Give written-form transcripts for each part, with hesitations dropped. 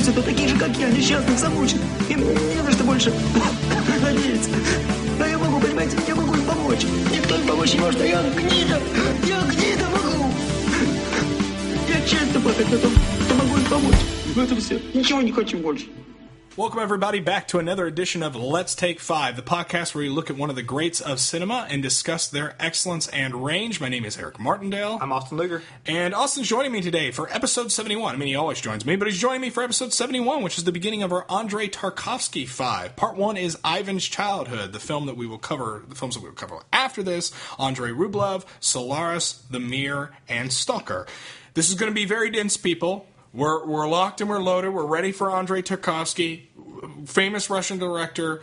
найдутся, то такие же, как я, несчастных замучат. Им не на что больше надеяться. А я могу, понимаете, я могу им помочь. Никто им помочь не может, а я гнида. Я гнида могу. Я честно платить на том, что могу им помочь. В этом все. Ничего не хочу больше. Welcome, everybody, back to another edition of Let's Take Five, the podcast where we look at one of the greats of cinema and discuss their excellence and range. My name is Eric Martindale. I'm Austin Luger. And Austin's joining me today for episode 71. I mean, he always joins me, but he's joining me for episode 71, which is the beginning of our Andrei Tarkovsky Five. Part 1 is Ivan's Childhood, the film that we will cover, the films that we will cover after this, Andrei Rublev, Solaris, The Mirror, and Stalker. This is going to be very dense, people. We're locked and we're loaded. We're ready for Andrei Tarkovsky, famous Russian director,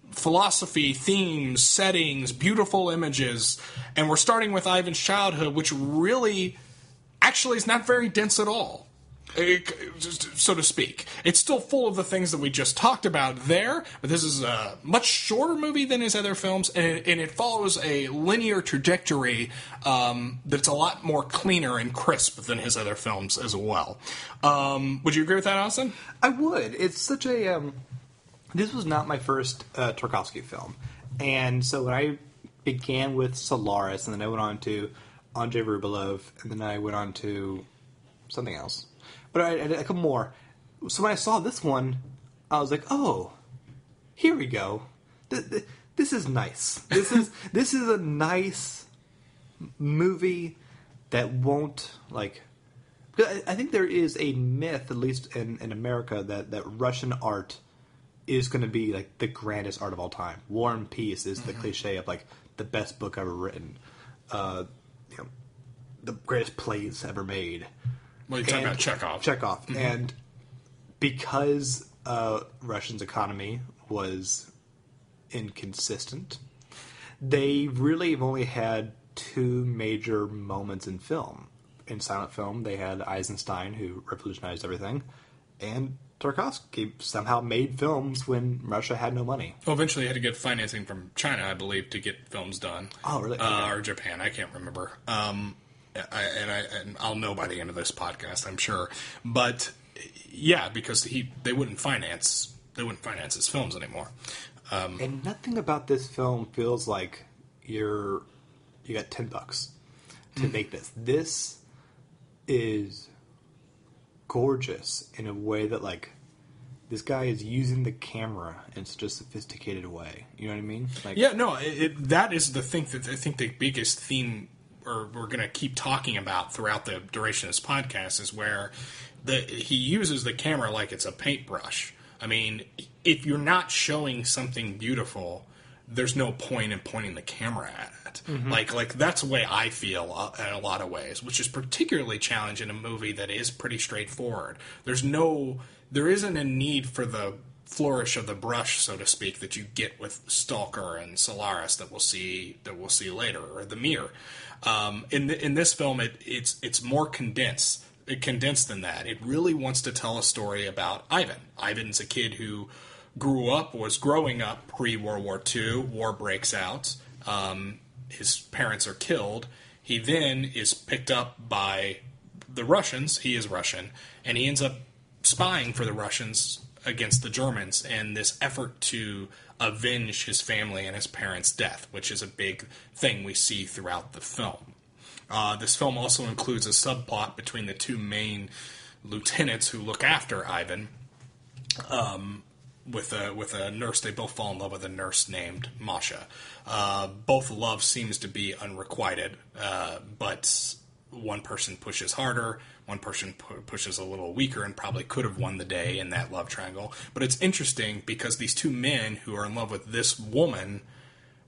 philosophy, themes, settings, beautiful images. And we're starting with Ivan's Childhood, which really, actually is not very dense at all, so to speak. It's still full of the things that we just talked about there, but this is a much shorter movie than his other films, and it follows a linear trajectory that's a lot more cleaner and crisp than his other films as well. Would you agree with that, Austin? I would. It's such a... this was not my first Tarkovsky film. And so when I began with Solaris, and then I went on to Andrei Rublev, and then I went on to something else. But I did a couple more. So when I saw this one, I was like, oh, here we go. This is nice. This is a nice movie that won't, like... I think there is a myth, at least in America, that Russian art is going to be like the grandest art of all time. War and Peace is the cliche of like the best book ever written. The greatest plays ever made. Well, you're talking about Chekhov. Mm-hmm. And because Russia's economy was inconsistent, they really have only had two major moments in film. In silent film, they had Eisenstein, who revolutionized everything, and Tarkovsky somehow made films when Russia had no money. Well, eventually he had to get financing from China, I believe, to get films done. Oh, really? Or Japan, I can't remember. And I'll know by the end of this podcast, I'm sure. But yeah, because they wouldn't finance his films anymore. And nothing about this film feels like you got $10 to make this. This is gorgeous in a way that, like, this guy is using the camera in such a sophisticated way. You know what I mean? Like, yeah, no, that is the thing that I think the biggest theme we're going to keep talking about throughout the duration of this podcast is where he uses the camera like it's a paintbrush. I mean, if you're not showing something beautiful, there's no point in pointing the camera at it. Mm-hmm. Like that's the way I feel in a lot of ways, which is particularly challenging in a movie that is pretty straightforward. There isn't a need for the flourish of the brush, so to speak, that you get with Stalker and Solaris that we'll see later, or The Mirror. In this film, it's more condensed than that. It really wants to tell a story about Ivan. Ivan's a kid who was growing up pre-World War II. War breaks out. His parents are killed. He then is picked up by the Russians. He is Russian, and he ends up spying for the Russians against the Germans in this effort to avenge his family and his parents' death, which is a big thing we see throughout the film. This film also includes a subplot between the two main lieutenants who look after Ivan, with a nurse. They both fall in love with a nurse named Masha. Both love seems to be unrequited, but one person pushes harder, one person pushes a little weaker, and probably could have won the day in that love triangle. But it's interesting because these two men who are in love with this woman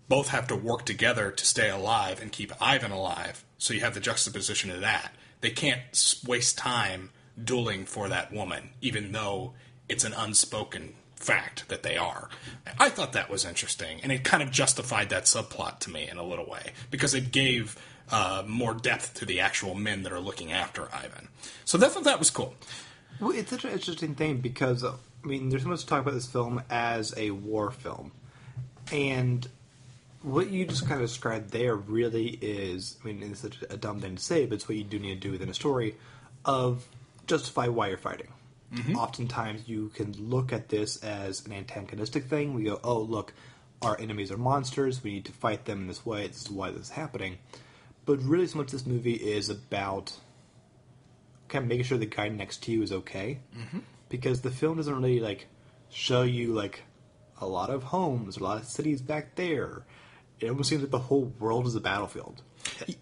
both have to work together to stay alive and keep Ivan alive. So you have the juxtaposition of that. They can't waste time dueling for that woman, even though it's an unspoken fact that they are. I thought that was interesting, and it kind of justified that subplot to me in a little way, because it gave more depth to the actual men that are looking after Ivan. So I thought that was cool. Well, it's such an interesting thing because, there's so much to talk about this film as a war film. And what you just kind of described there really is, it's such a dumb thing to say, but it's what you do need to do within a story of justify why you're fighting. oftentimes you can look at this as an antagonistic thing. We go, oh, look, our enemies are monsters. We need to fight them in this way. This is why this is happening. But really, so much this movie is about kind of making sure the guy next to you is okay. Mm-hmm. Because the film doesn't really, like, show you, like, a lot of homes, a lot of cities back there. It almost seems like the whole world is a battlefield.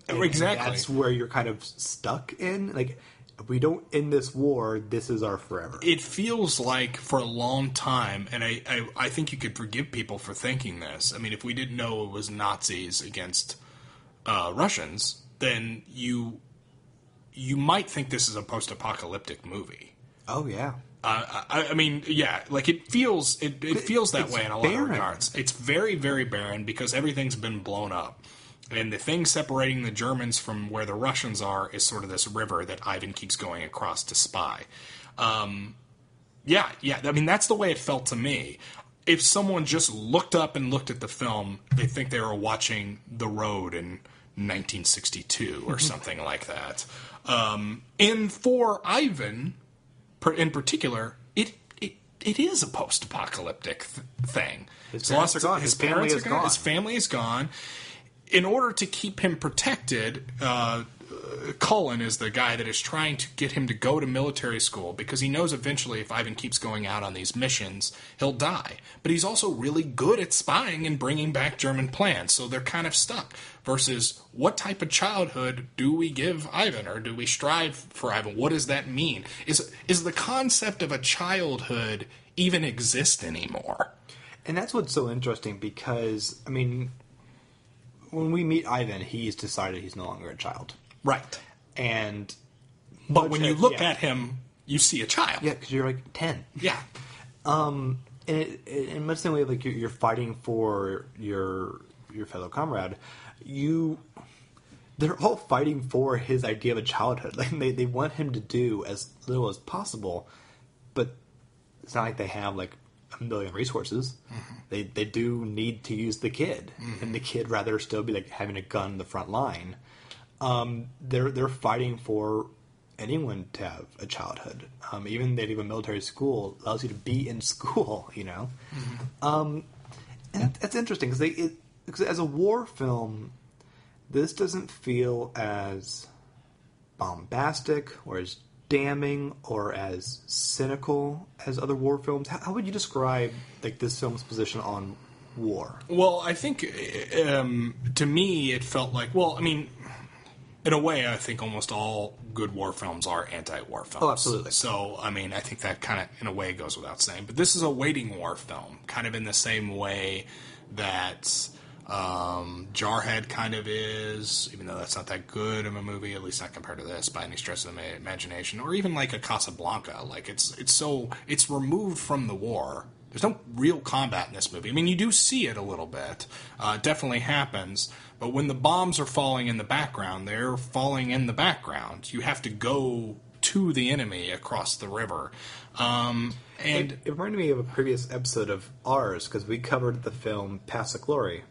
And exactly. That's where you're kind of stuck in. Like, if we don't end this war, this is our forever. It feels like for a long time, and I think you could forgive people for thinking this. I mean, if we didn't know it was Nazis against Russians, then you might think this is a post-apocalyptic movie. Oh, yeah. I mean, yeah, like it feels that way in a lot of regards. It's very, very barren because everything's been blown up. And the thing separating the Germans from where the Russians are is sort of this river that Ivan keeps going across to spy. Yeah, I mean, that's the way it felt to me. If someone just looked up and looked at the film, they think they were watching The Road in 1962 or something like that. And for Ivan, in particular, it is a post-apocalyptic thing. His parents are gone. His family is gone. In order to keep him protected, Cullen is the guy that is trying to get him to go to military school because he knows eventually if Ivan keeps going out on these missions, he'll die. But he's also really good at spying and bringing back German plans, so they're kind of stuck. Versus, what type of childhood do we give Ivan, or do we strive for Ivan? What does that mean? Is the concept of a childhood even exist anymore? And that's what's so interesting because, I mean, when we meet Ivan, he's decided he's no longer a child. Right. But when you look at him, you see a child. Yeah, because you're like 10. Yeah. And in much the same way, like you're fighting for your fellow comrade, they're all fighting for his idea of a childhood. Like they want him to do as little as possible, but it's not like they have like a million resources. Mm-hmm. They do need to use the kid, and the kid rather still be like having a gun in the front line. They're fighting for anyone to have a childhood. Even they leave a military school allows you to be in school, you know. Mm-hmm. And that's interesting because as a war film, this doesn't feel as bombastic or as damning or as cynical as other war films. How would you describe like this film's position on war? Well, I think to me it felt like, well, I mean, in a way, I think almost all good war films are anti-war films. Oh, absolutely. So, I mean, I think that kind of, in a way, goes without saying. But this is a waiting war film, kind of in the same way that Jarhead kind of is, even though that's not that good of a movie, at least not compared to this, by any stretch of the imagination. Or even like a Casablanca. Like, it's removed from the war. There's no real combat in this movie. I mean, you do see it a little bit. It definitely happens. But when the bombs are falling in the background, they're falling in the background. You have to go to the enemy across the river. And it reminded me of a previous episode of ours, because we covered the film Past the Glory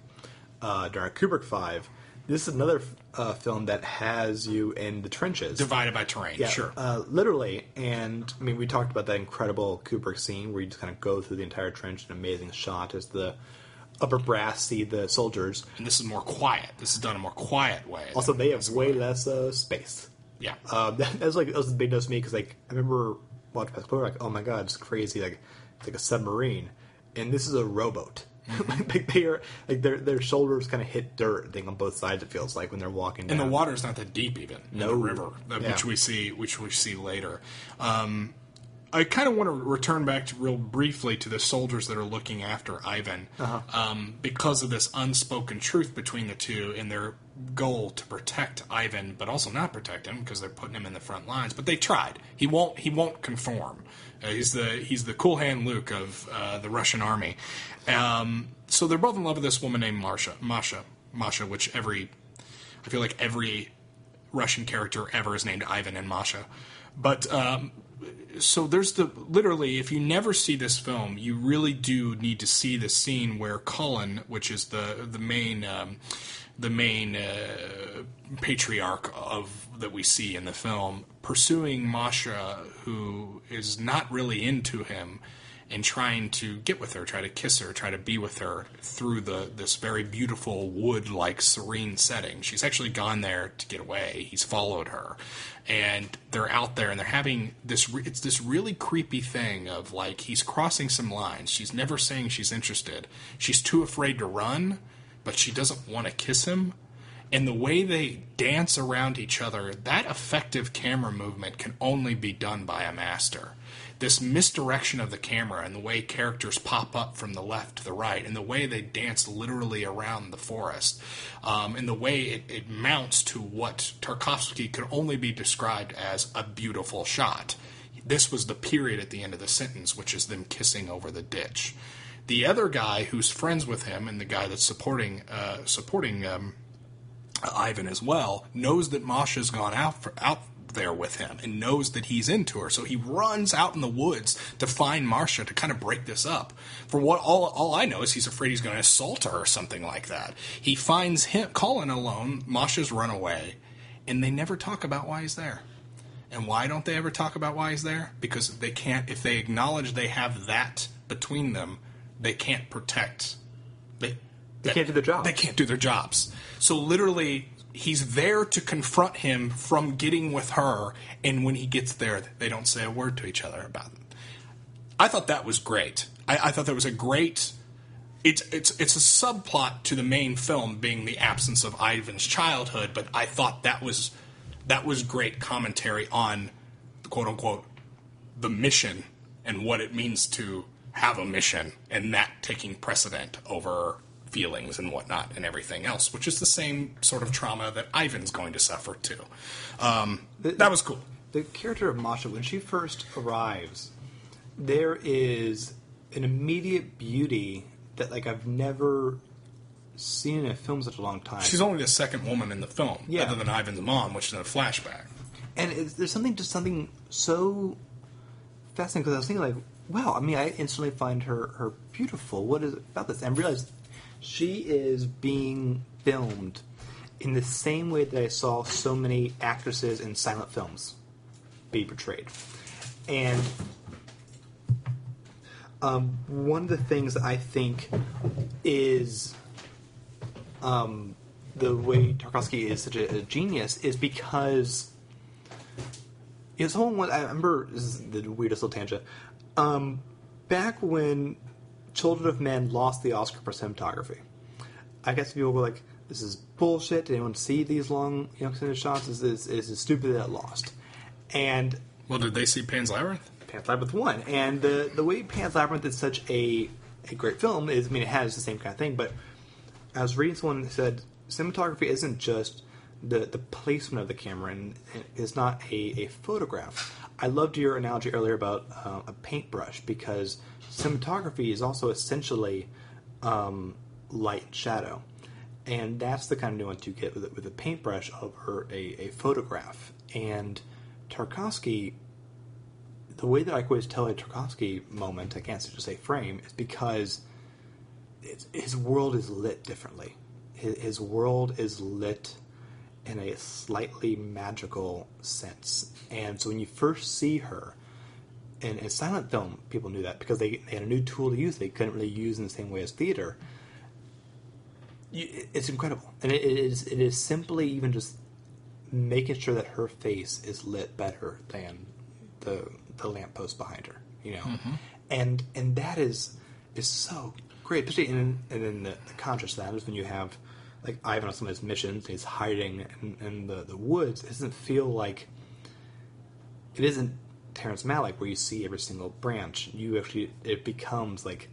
during Kubrick Five. This is another film that has you in the trenches. Divided by terrain, yeah, sure. Literally. And, I mean, we talked about that incredible Kubrick scene where you just kind of go through the entire trench. An amazing shot as the upper brass see the soldiers. And this is more quiet. This is done in a more quiet way. Also, they have way less space. Yeah. That was a big notice to me because, like, I remember watching Past the Glory, like, oh my god, it's crazy. Like, it's like a submarine. And this is a rowboat. Like they are, like their shoulders kind of hit dirt. I think on both sides it feels like when they're walking down. And the water's not that deep even in the river, yeah. which we see later. I kind of want to return back to real briefly to the soldiers that are looking after Ivan, because of this unspoken truth between the two in their goal to protect Ivan, but also not protect him because they're putting him in the front lines. But they tried. He won't conform. He's the cool hand Luke of the Russian army. So they're both in love with this woman named Masha, which I feel like every Russian character ever is named Ivan and Masha. But so there's literally, if you never see this film, you really do need to see the scene where Cullen, which is the main patriarch that we see in the film, pursuing Masha, who is not really into him, and trying to get with her, try to kiss her, try to be with her through this very beautiful wood-like serene setting. She's actually gone there to get away. He's followed her. And they're out there, and they're having it's this really creepy thing of, like, he's crossing some lines. She's never saying she's interested. She's too afraid to run, but she doesn't want to kiss him. And the way they dance around each other, that effective camera movement can only be done by a master. This misdirection of the camera and the way characters pop up from the left to the right and the way they dance literally around the forest and the way it mounts to what Tarkovsky could only be described as a beautiful shot. This was the period at the end of the sentence, which is them kissing over the ditch. The other guy who's friends with him and the guy that's supporting Ivan as well knows that Masha's gone out there with him and knows that he's into her, so he runs out in the woods to find Masha to kind of break this up. For what all I know is he's afraid he's going to assault her or something like that. He finds Colin alone. Masha's run away, and they never talk about why he's there. And why don't they ever talk about why he's there? Because they can't. If they acknowledge they have that between them, they can't protect. They can't do their jobs. They can't do their jobs. So literally, he's there to confront him from getting with her, and when he gets there, they don't say a word to each other about it. I thought that was great. I thought that was a great... It's a subplot to the main film being the absence of Ivan's childhood, but I thought that was great commentary on, quote-unquote, the mission and what it means to have a mission, and that taking precedent over feelings and whatnot and everything else, which is the same sort of trauma that Ivan's going to suffer too. That was cool. The character of Masha, when she first arrives, there is an immediate beauty that, like, I've never seen in a film in such a long time. She's only the second woman in the film, yeah, other than Ivan's mom, which is in a flashback. And there's something so fascinating, because I was thinking, like, wow, I mean, I instantly find her beautiful. What is it about this? And I realized she is being filmed in the same way that I saw so many actresses in silent films be portrayed. And one of the things that I think is the way Tarkovsky is such a genius is because, you know, I remember, this is the weirdest little tangent, back when Children of Men lost the Oscar for cinematography, I guess people were like, this is bullshit. Did anyone see these long, extended shots? This is stupid that it lost. And well, did they see Pan's Labyrinth? Pan's Labyrinth won. And the way Pan's Labyrinth is such a great film is, I mean, it has the same kind of thing, but I was reading someone that said cinematography isn't just the placement of the camera, and it's not a photograph. I loved your analogy earlier about a paintbrush, because cinematography is also essentially light and shadow, and that's the kind of nuance you get with a paintbrush over a photograph. And Tarkovsky, the way that I always tell a Tarkovsky moment, I can't just say frame, is because his world is lit differently. His world is lit in a slightly magical sense. And so when you first see her in a silent film, people knew that because they had a new tool to use they couldn't really use in the same way as theater. It's incredible. And it is simply even just making sure that her face is lit better than the lamppost behind her, Mm-hmm. And that is so great, especially in the contrast to that is when you have, like, Ivan on some of his missions, he's hiding in the woods. It doesn't feel like, it isn't Terrence Malick where you see every single branch. It becomes like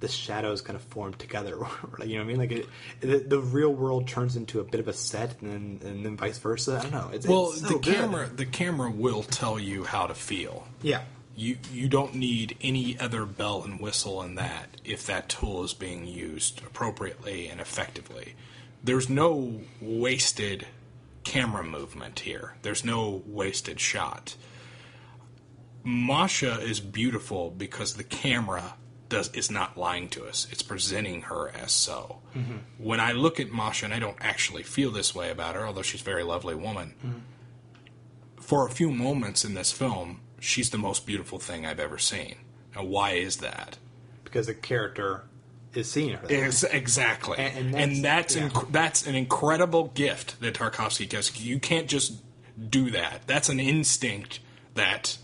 the shadows kind of form together. You know what I mean? Like the real world turns into a bit of a set, and then vice versa. I don't know. It's so the camera will tell you how to feel. Yeah. You don't need any other bell and whistle in that if that tool is being used appropriately and effectively. There's no wasted camera movement here. There's no wasted shot. Masha is beautiful because the camera is not lying to us. It's presenting her as so. Mm-hmm. When I look at Masha, and I don't actually feel this way about her, although she's a very lovely woman, for a few moments in this film, she's the most beautiful thing I've ever seen. Now, why is that? Because the character is seeing her. Exactly. And that's an incredible gift that Tarkovsky gives. You can't just do that. That's an instinct that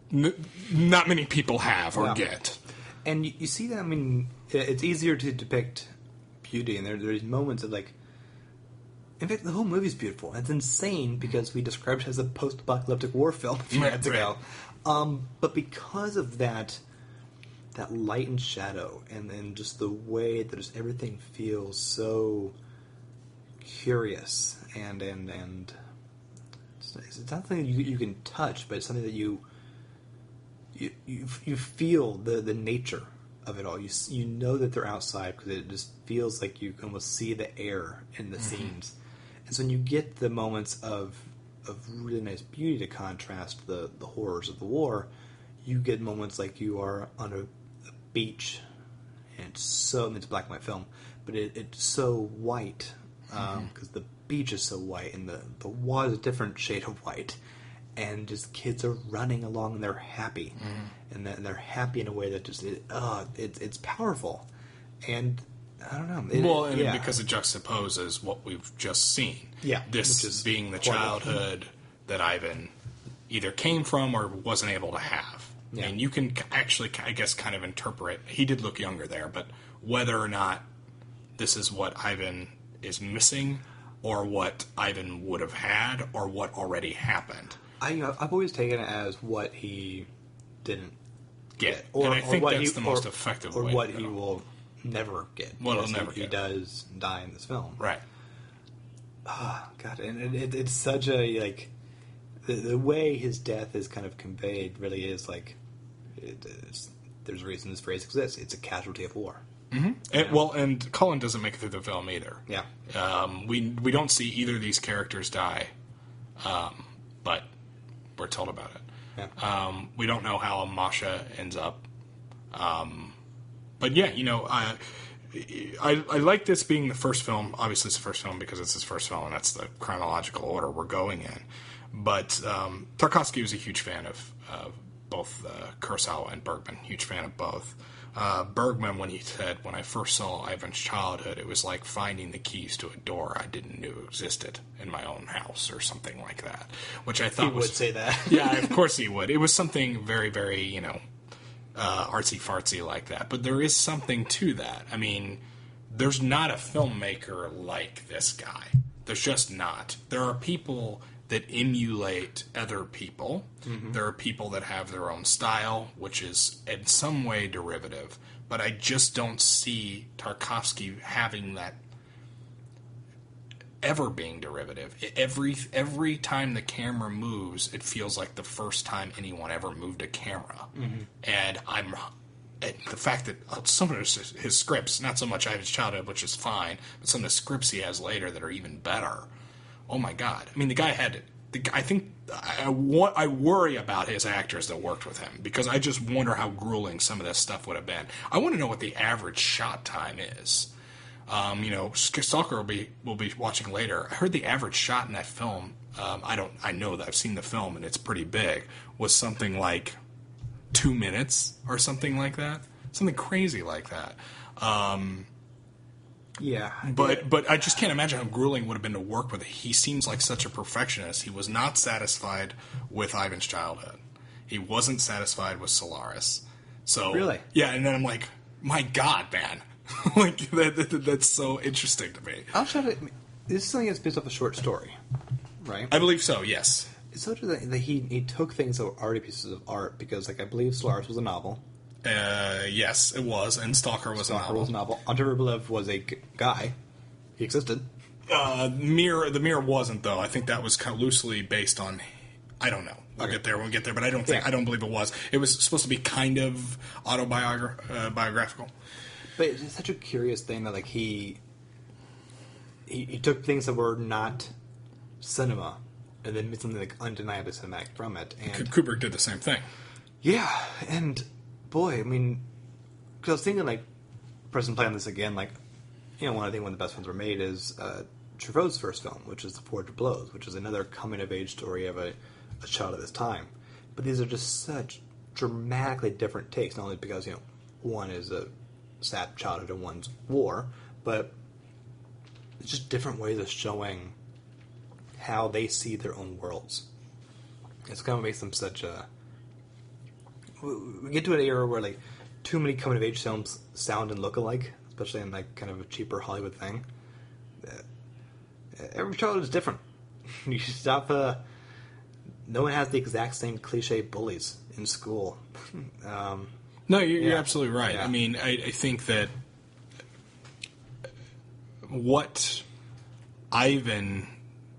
not many people have or get. And you see that, I mean, it's easier to depict beauty, and there's moments of, like, in fact, the whole movie's beautiful. It's insane because we described it as a post-apocalyptic war film a few minutes ago. But because of that light and shadow, and then just the way that just everything feels so curious, and it's not something you can touch, but it's something that you feel the nature of it all. You know that they're outside because it just feels like you can almost see the air in the scenes. And so when you get the moments of really nice beauty to contrast the horrors of the war, you get moments like you are on a beach, and it's a black and white film, but it's so white because the beach is so white and the water is a different shade of white. And just kids are running along and they're happy, and they're happy in a way that just it's powerful, and I don't know. Because it juxtaposes what we've just seen. Yeah, this being the childhood that Ivan either came from or wasn't able to have. Yeah. And you can actually, I guess, kind of interpret. He did look younger there, but whether or not this is what Ivan is missing, or what Ivan would have had, or what already happened. I've always taken it as what he didn't get, and I think that's the most effective way. Or what he will never get. What he'll never get. He does die in this film. Right. Oh, God, and it's such a, like, the way his death is kind of conveyed really is like, there's a reason this phrase exists. It's a casualty of war. Mm-hmm. And Cullen doesn't make it through the film either. Yeah. We don't see either of these characters die, but we're told about it. Yeah. We don't know how Masha ends up. But yeah, I like this being the first film. Obviously, it's the first film because it's his first film, and that's the chronological order we're going in. But Tarkovsky was a huge fan of both Kurosawa and Bergman. Huge fan of both. Bergman, when he said, when I first saw Ivan's childhood, it was like finding the keys to a door I didn't know existed in my own house, or something like that. Which I thought he would say that. Yeah, of course he would. It was something very, very, artsy-fartsy like that. But there is something to that. I mean, there's not a filmmaker like this guy. There's just not. There are people that emulate other people. Mm-hmm. There are people that have their own style, which is in some way derivative. But I just don't see Tarkovsky having that ever being derivative. Every time the camera moves, it feels like the first time anyone ever moved a camera. Mm-hmm. And the fact that some of his scripts, not so much Ivan's childhood, which is fine, but some of the scripts he has later that are even better. Oh my God! I mean, the guy had. I think I worry about his actors that worked with him, because I just wonder how grueling some of this stuff would have been. I want to know what the average shot time is. Stalker will be watching later. I heard the average shot in that film. I know that I've seen the film and it's pretty big. Was something like 2 minutes or something like that. Something crazy like that. Yeah. But I just can't imagine how grueling it would have been to work with. He seems like such a perfectionist. He was not satisfied with Ivan's childhood. He wasn't satisfied with Solaris. So really? Yeah, and then I'm like, my God, man. Like, that's so interesting to me. This is something that's based off a short story, right? I believe so, yes. It's so true that he took things that were already pieces of art, because, like, I believe Solaris was a novel. Yes, it was, and Stalker was a novel. Andrei Rublev was a guy. He existed. The Mirror wasn't, though. I think that was kind of loosely based on. I don't know. We'll get there. But I don't believe it was. It was supposed to be kind of autobiographical. But it's such a curious thing that, like, he took things that were not cinema and then made something like undeniably cinematic from it. And Kubrick did the same thing. yeah, and boy, I mean, because I was thinking, like, press and play on this again, like, you know, one of the best films ever made is Truffaut's first film, which is The Forge of Blows, which is another coming-of-age story of a child of his time. But these are just such dramatically different takes, not only because, you know, one is a sad childhood and one's war, but it's just different ways of showing how they see their own worlds. It's kind of makes them such a... We get to an era where, like, too many coming-of-age films sound and look alike, especially in, like, kind of a cheaper Hollywood thing. Every childhood is different. You should stop... no one has the exact same cliche bullies in school. No, you're absolutely right. Yeah. I mean, I think that what Ivan,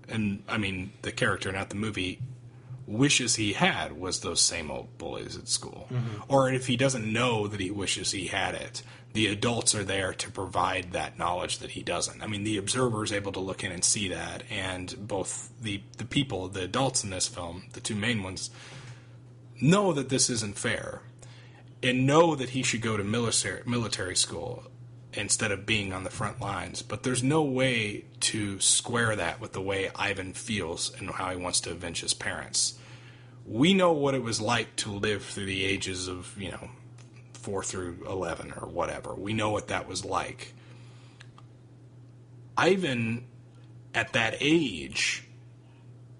and I mean the character, not the movie, wishes he had was those same old bullies at school. Mm-hmm. Or if he doesn't know that he wishes he had it, the adults are there to provide that knowledge that he doesn't. I mean, the observer is able to look in and see that, and both the people, the adults in this film, the two main ones, know that this isn't fair, and know that he should go to military school instead of being on the front lines. But there's no way to square that with the way Ivan feels and how he wants to avenge his parents. We know what it was like to live through the ages of, 4 through 11 or whatever. We know what that was like. Ivan, at that age,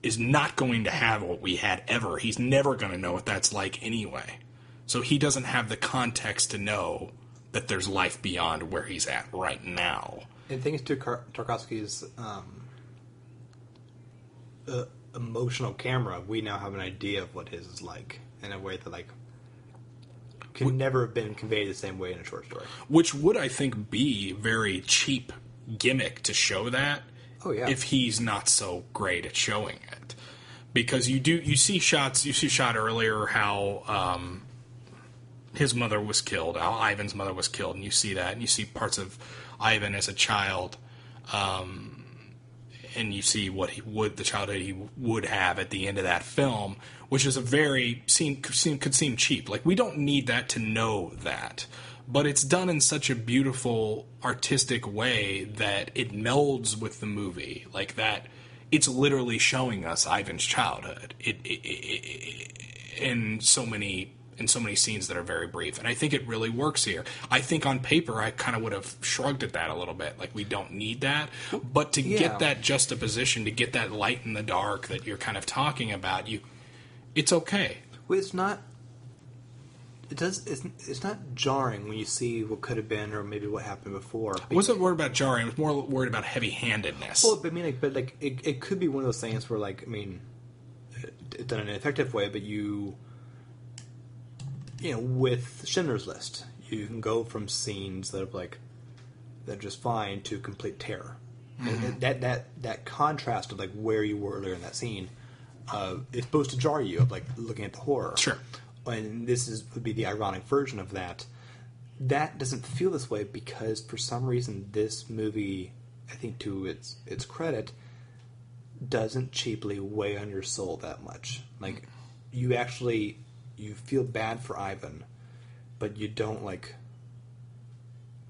is not going to have what we had ever. He's never going to know what that's like anyway. So he doesn't have the context to know that there's life beyond where he's at right now. And thanks to Tarkovsky's emotional camera, we now have an idea of what his is like in a way that, like, can never have been conveyed the same way in a short story. Which would, I think, be very cheap gimmick to show that. Oh, yeah. If he's not so great at showing it. Because you see a shot earlier how his mother was killed, how Ivan's mother was killed, and you see that, and you see parts of Ivan as a child, and you see what the childhood he would have at the end of that film, which is could seem cheap. Like, we don't need that to know that. But it's done in such a beautiful, artistic way that it melds with the movie. Like that, it's literally showing us Ivan's childhood. In so many scenes that are very brief. And I think it really works here. I think on paper, I kind of would have shrugged at that a little bit. Like, we don't need that. But to get that juxtaposition, to get that light in the dark that you're kind of talking about, it's okay. Well, it's not... It's not jarring when you see what could have been or maybe what happened before. I wasn't worried about jarring. I was more worried about heavy-handedness. Well, I mean, it could be one of those things where, like, I mean, it's done in an effective way, but with Schindler's List, you can go from scenes that are just fine to complete terror. Mm-hmm. And that contrast of, like, where you were earlier in that scene is supposed to jar you of, like, looking at the horror. Sure. And this would be the ironic version of that. That doesn't feel this way because, for some reason, this movie, I think to its credit, doesn't cheaply weigh on your soul that much. Like, you feel bad for Ivan, but you don't, like,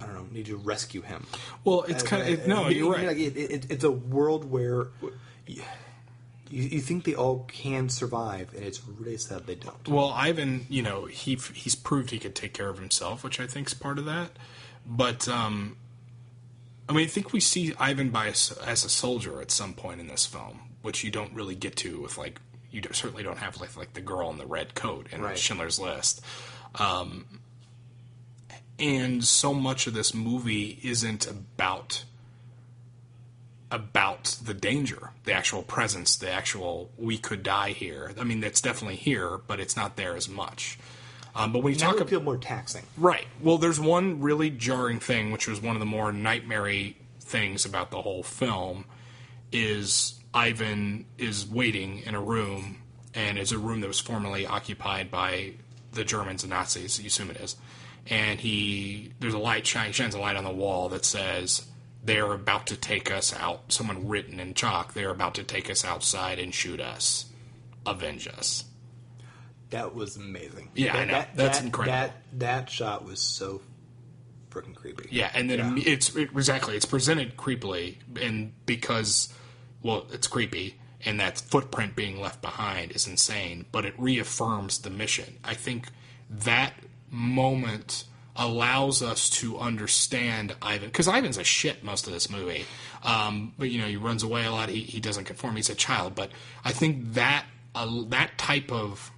I don't know, need to rescue him. Well, it's kind of... No, you're right. Like, it's a world where... You think they all can survive, and it's really sad they don't. Well, Ivan, he's proved he could take care of himself, which I think is part of that. But, I think we see Ivan as a soldier at some point in this film, which you don't really get to with, like, you certainly don't have, like the girl in the red coat in Schindler's List. And so much of this movie isn't about the danger, the actual presence, the actual we could die here. I mean, that's definitely here, but it's not there as much. But when you talk about, feel more taxing, right? Well, there's one really jarring thing, which was one of the more nightmare-y things about the whole film, is Ivan is waiting in a room, and it's a room that was formerly occupied by the Germans and Nazis. You assume it is, and there's a light shines a light on the wall that says, they're about to take us out. Someone written in chalk, they're about to take us outside and shoot us. Avenge us. That was amazing. Yeah, I know. That's incredible. That shot was so freaking creepy. Yeah, and then it's presented creepily, and because, well, it's creepy, and that footprint being left behind is insane, but it reaffirms the mission. I think that moment allows us to understand Ivan, because Ivan's a shit most of this movie, but he runs away a lot. He doesn't conform. He's a child, but I think that type of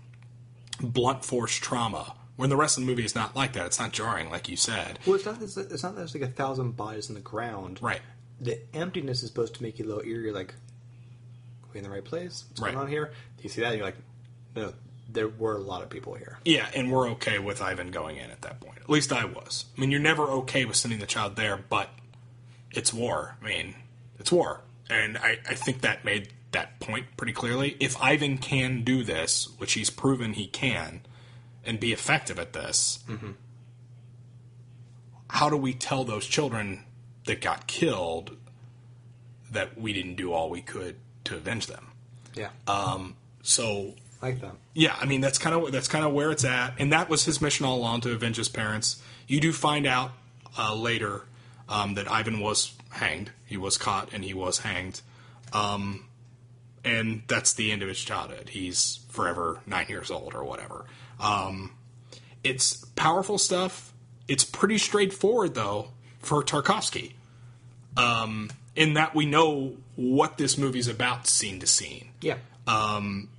blunt force trauma, when the rest of the movie is not like that, it's not jarring, like you said. Well, it's not that there's like 1,000 bodies in the ground. Right. The emptiness is supposed to make you a little eerie. You're like, are we in the right place? What's going on here? Do you see that? And you're like, no, there were a lot of people here. Yeah, and we're okay with Ivan going in at that point. At least I was. I mean, you're never okay with sending the child there, but it's war. I mean, it's war. And I think that made that point pretty clearly. If Ivan can do this, which he's proven he can, and be effective at this, how do we tell those children that got killed that we didn't do all we could to avenge them? Yeah. So like that. Yeah, I mean that's kind of where it's at, and that was his mission all along, to avenge his parents. You do find out later that Ivan was hanged. He was caught and he was hanged. And that's the end of his childhood. He's forever 9 years old or whatever. It's powerful stuff. It's pretty straightforward, though, for Tarkovsky. In that we know what this movie's about scene to scene. Yeah.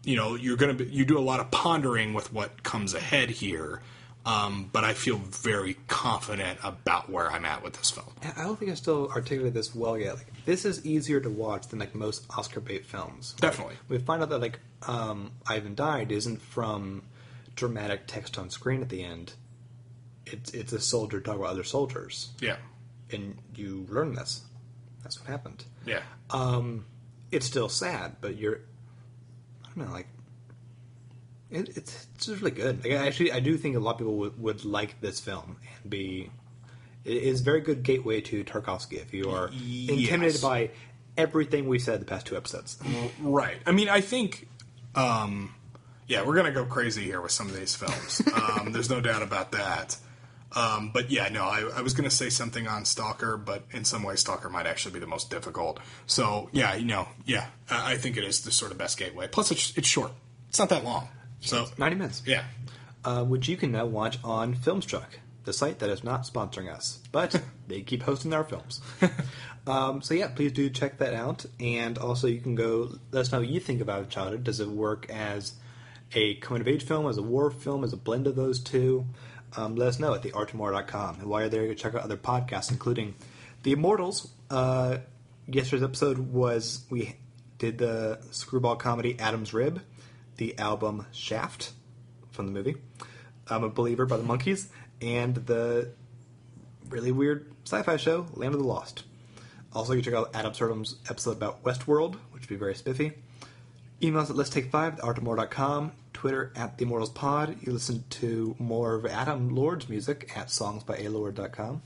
You do a lot of pondering with what comes ahead here. But I feel very confident about where I'm at with this film. I don't think I still articulated this well yet. Like, this is easier to watch than like most Oscar bait films. Definitely. We find out that like Ivan Died isn't from dramatic text on screen at the end. It's a soldier talking about other soldiers. Yeah. And you learn this. That's what happened. Yeah. It's still sad, but I don't know, like, it's just really good. Like, I do think a lot of people would like this film and be. It is a very good gateway to Tarkovsky if you are intimidated by everything we said the past 2 episodes. Right. I mean, I think, we're going to go crazy here with some of these films. There's no doubt about that. But yeah, no, I was going to say something on Stalker, but in some ways Stalker might actually be the most difficult. So yeah, I think it is the sort of best gateway. Plus it's short. It's not that long. So it's 90 minutes. Yeah. Which you can now watch on Filmstruck, the site that is not sponsoring us, but they keep hosting our films. So yeah, please do check that out. And also you can go let us know what you think about Childhood. Does it work as a coming-of-age film, as a war film, as a blend of those two? Let us know at theartofmore.com. And while you're there, you can check out other podcasts, including The Immortals. Yesterday's episode we did the screwball comedy Adam's Rib, the album Shaft from the movie, I'm a Believer by the Monkees, and the really weird sci-fi show Land of the Lost. Also, you can check out Adam Sertom's episode about Westworld, which would be very spiffy. Email us at letstake5, theartofmore.com. Twitter at TheImmortalsPod. You listen to more of Adam Lord's music at songsbyalord.com.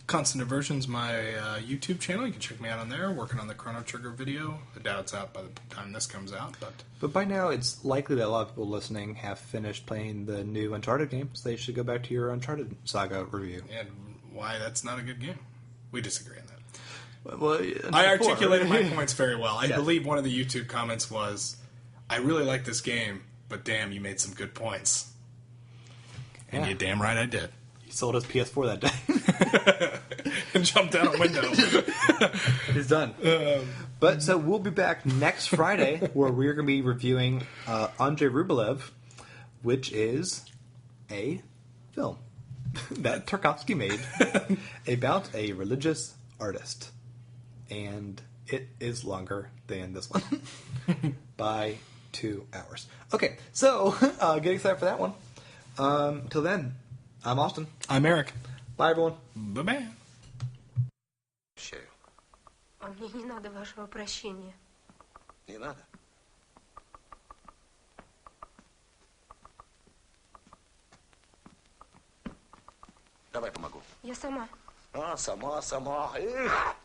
Constant Aversion's my YouTube channel. You can check me out on there. Working on the Chrono Trigger video. I doubt it's out by the time this comes out, but by now it's likely that a lot of people listening have finished playing the new Uncharted game, so they should go back to your Uncharted Saga review. And why that's not a good game. We disagree on that. Well, I articulated my points very well. I believe one of the YouTube comments was, I really like this game, but damn, you made some good points. And you're damn right I did. He sold his PS4 that day. And jumped out a window. It's done. But so we'll be back next Friday where we're going to be reviewing Andrei Rublev, which is a film that Tarkovsky made about a religious artist. And it is longer than this one by 2 hours. Okay, so get excited for that one. Till then, I'm Austin. I'm Eric. Bye, everyone. Bye-bye. А мне не надо вашего прощения. Не надо. Давай помогу. Я сама. А, сама. Эх.